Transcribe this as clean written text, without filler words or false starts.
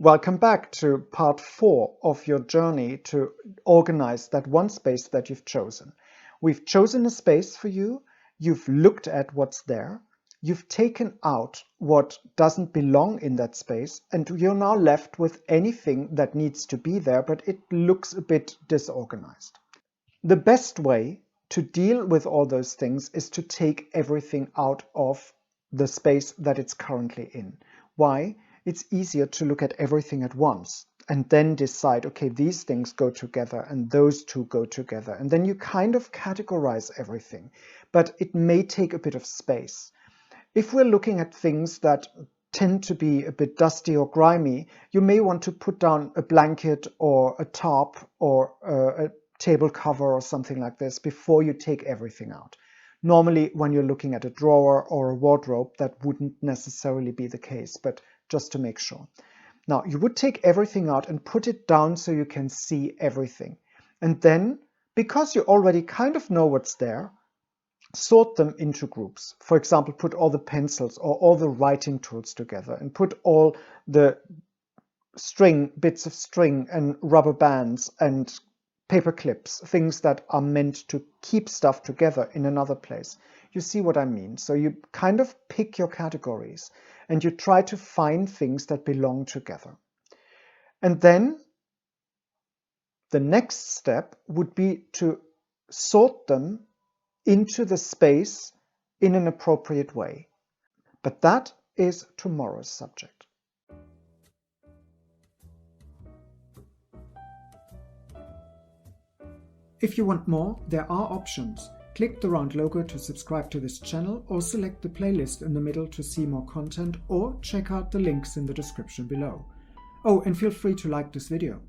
Welcome back to part 4 of your journey to organize that one space that you've chosen. We've chosen a space for you, you've looked at what's there, you've taken out what doesn't belong in that space, and you're now left with anything that needs to be there, but it looks a bit disorganized. The best way to deal with all those things is to take everything out of the space that it's currently in. Why? It's easier to look at everything at once and then decide, okay, these things go together and those two go together. And then you kind of categorize everything, but it may take a bit of space. If we're looking at things that tend to be a bit dusty or grimy, you may want to put down a blanket or a tarp or a table cover or something like this before you take everything out. Normally, when you're looking at a drawer or a wardrobe, that wouldn't necessarily be the case, but just to make sure. Now, you would take everything out and put it down so you can see everything. And then, because you already kind of know what's there, sort them into groups. For example, put all the pencils or all the writing tools together and put all the bits of string and rubber bands and paper clips, things that are meant to keep stuff together in another place. You see what I mean? So you kind of pick your categories and you try to find things that belong together. And then the next step would be to sort them into the space in an appropriate way. But that is tomorrow's subject. If you want more, there are options. Click the round logo to subscribe to this channel or select the playlist in the middle to see more content or check out the links in the description below. Oh, and feel free to like this video.